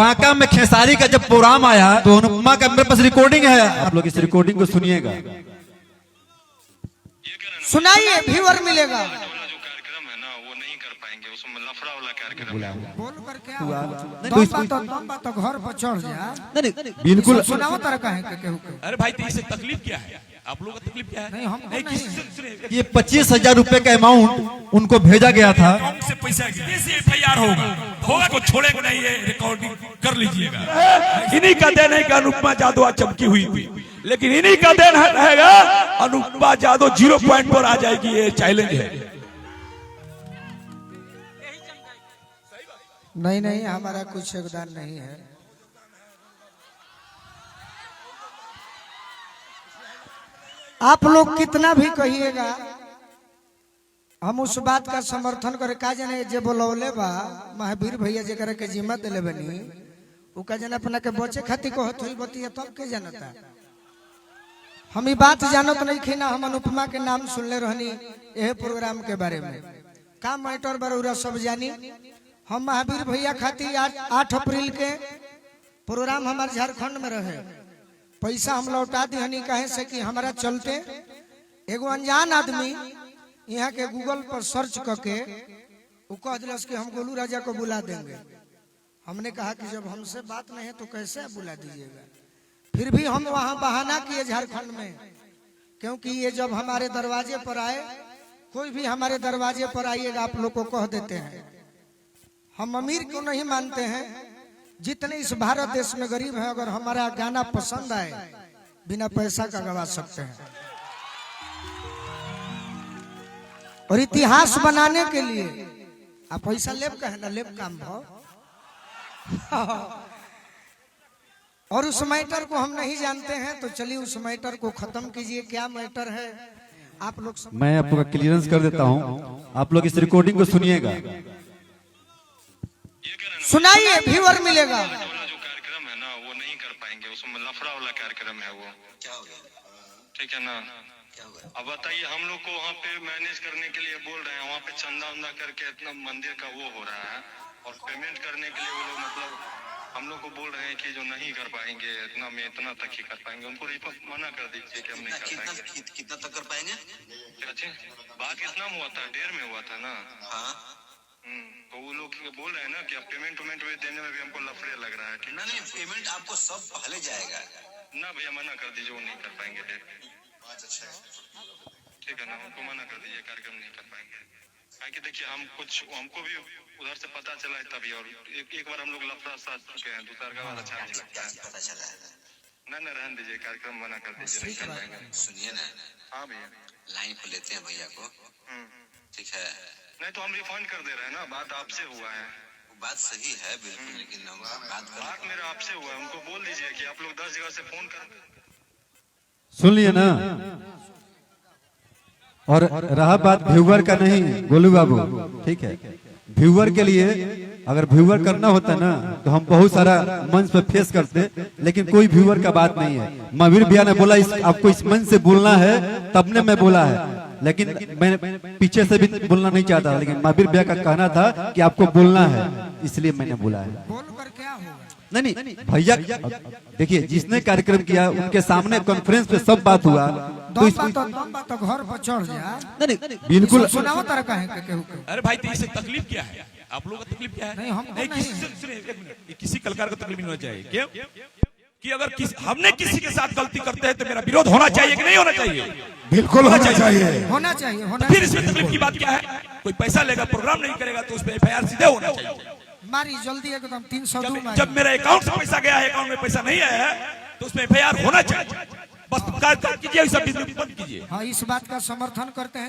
बांका में खेसारी का जब प्रोग्राम आया तो अनुपमा का मेरे पास रिकॉर्डिंग है, आप लोग इस रिकॉर्डिंग को सुनिएगा। सुनाइए, व्यूअर मिलेगा। जो कार्यक्रम है ना वो नहीं कर पाएंगे, उसमें लफड़ा वाला कार्यक्रम है। बोल कर क्या दम बात तो घर पर चढ़ जा। बिल्कुल सुनाओ तरह का है केहू के। अरे भाई तो इससे तकलीफ क्या है? आप लोगों का तकलीफ क्या है? नहीं हमको नहीं। ये 25,000 रुपए का अमाउंट उनको भेजा गया था। अकाउंट से पैसा कैसे एफआईआर होगा को छोड़ेगा नहीं, ये रिकॉर्डिंग कर लीजिएगा। इन्हीं का देन है कि अनुपमा यादव आज चमकी हुई थी, लेकिन इन्हीं का देन रहेगा अनुपमा यादव 0 पॉइंट पर आ जाएगी। ये चैलेंज है। नहीं नहीं, हमारा कुछ योगदान नहीं है। आप लोग कितना भी कहिएगा, हम उस बात का समर्थन करे। का जाने जे बोलौले बा महावीर भैया जरा के जिम्मा दिले बनी, उ का जाने अपना के बचे खातिर कहत हुई बतिया, तब के जानता। हम ई बात जानत नहीं खी ना। हम अनुपमा के नाम सुनले रहनी यह प्रोग्राम के बारे में। का मैटर बरूरा सब जानी। हम महावीर भैया खातिर 8 अप्रैल के प्रोग्राम हमारे झारखंड में रहे, पैसा हम लौटा दी। कहे से कि हमारा चलते एगो अनजान आदमी यहाँ के गूगल पर सर्च करके वो कह दिलस कि हम गोलू राजा को बुला देंगे। हमने कहा कि जब हमसे बात नहीं है तो कैसे बुला दीजिएगा। फिर भी हम वहाँ बहाना किए झारखंड में, क्योंकि ये जब हमारे दरवाजे पर आए, कोई भी हमारे दरवाजे पर आइएगा आप लोग को कह देते हैं। हम अमीर को नहीं मानते हैं, जितने इस भारत देश में गरीब है, अगर हमारा गाना पसंद आए बिना पैसा का गवा सकते हैं। और इतिहास बनाने के लिए आप पैसा लेब का है ना, लेब काम भाव। और उस मैटर को हम नहीं जानते हैं, तो चलिए उस मैटर को खत्म कीजिए। क्या मैटर है आप लोग मैं आपका क्लियरेंस कर देता हूँ, आप लोग इस रिकॉर्डिंग को सुनिएगा। सुनाइए, व्यूअर मिलेगा। जो कार्यक्रम है ना वो नहीं कर पाएंगे, उसमें लफड़ा वाला कार्यक्रम है वो। क्या हो गया? ठीक है ना। अब बताइए, हम लोग को वहाँ पे मैनेज करने के लिए बोल रहे हैं, वहाँ पे चंदा उंदा करके इतना मंदिर का वो हो रहा है, और पेमेंट करने के लिए वो लोग मतलब हम लोग को बोल रहे हैं कि जो नहीं कर पाएंगे, इतना में इतना तक ही कर पाएंगे। उनको मना कर दीजिए कि हम नहीं कर पाएंगे। कितना तक कर पाएंगे? बात कितना में हुआ था? 1.5 में हुआ था ना। हाँ तो वो लोग बोल रहे हैं ना कि अब पेमेंट देने में भी हमको लफड़े लग रहा है। ठीक ना, नहीं पेमेंट आपको सब पहले जाएगा ना भैया, मना कर दीजिए, वो नहीं कर पाएंगे। ठीक है ना, उनको मना कर दीजिए, कार्यक्रम नहीं कर पाएंगे। कि देखिए हमको भी उधर से पता चला है तभी, और एक बार हम लोग लफड़ा साथ चुके हैं, दूसरा का बार अच्छा नहीं लगता है। पता चला है ना रहने दीजिए, कार्यक्रम मना कर दीजिए, नहीं कर पाएंगे। सुनिए ना, हाँ भैया, लाइन को लेते हैं भैया को। ठीक है, नहीं तो हम रिफंड कर दे रहे हैं ना। बात आपसे हुआ है, बात सही है बिल्कुल, लेकिन हम बात मेरा आपसे हुआ है। उनको बोल दीजिए कि आप लोग 10 जगह से फोन कर। सुन लिए ना। और रहा बात व्यूअर का, नहीं गोलू बाबू, ठीक है, व्यूअर के लिए अगर व्यूअर करना होता ना तो हम बहुत सारा मंच पे फेस करते, लेकिन कोई व्यूअर का बात नहीं है। महावीर भैया ने बोला आपको इस मंच से बोलना है, तब ने मैं बोला है, लेकिन मैं पीछे से भी बोलना नहीं चाहता, लेकिन महावीर भैया का कहना था कि आपको बोलना है, इसलिए मैंने बोला है। बोल कर क्या होगा? नहीं भैया, देखिए जिसने कार्यक्रम किया उनके सामने कॉन्फ्रेंस पे सब बात हुआ, तो दम बात तो घर पर चढ़ जा। नहीं बिल्कुल सुनाओ तरह का है केहू के। अरे भाई तो इससे तकलीफ क्या है? आप लोगों का तकलीफ क्या है? नहीं हमको नहीं, किसी कलाकार को तकलीफ नहीं होना चाहिए। क्यों कि अगर हमने किसी के साथ गलती करते हैं तो मेरा विरोध होना चाहिए कि नहीं होना चाहिए? बिल्कुल होना चाहिए। होना चाहिए, होना फिर इसमें तकलीफ की बात क्या है? कोई पैसा लेगा, प्रोग्राम नहीं करेगा, तो उस पर एफआईआर सीधे होना चाहिए। मारी जल्दी एकदम 302 जब मेरे अकाउंट से पैसा गया है, अकाउंट में पैसा नहीं आया है, तो उसमें एफआईआर होना चाहिए। बस कीजिए, सब बंद कीजिए। हाँ, इस बात का समर्थन करते हैं।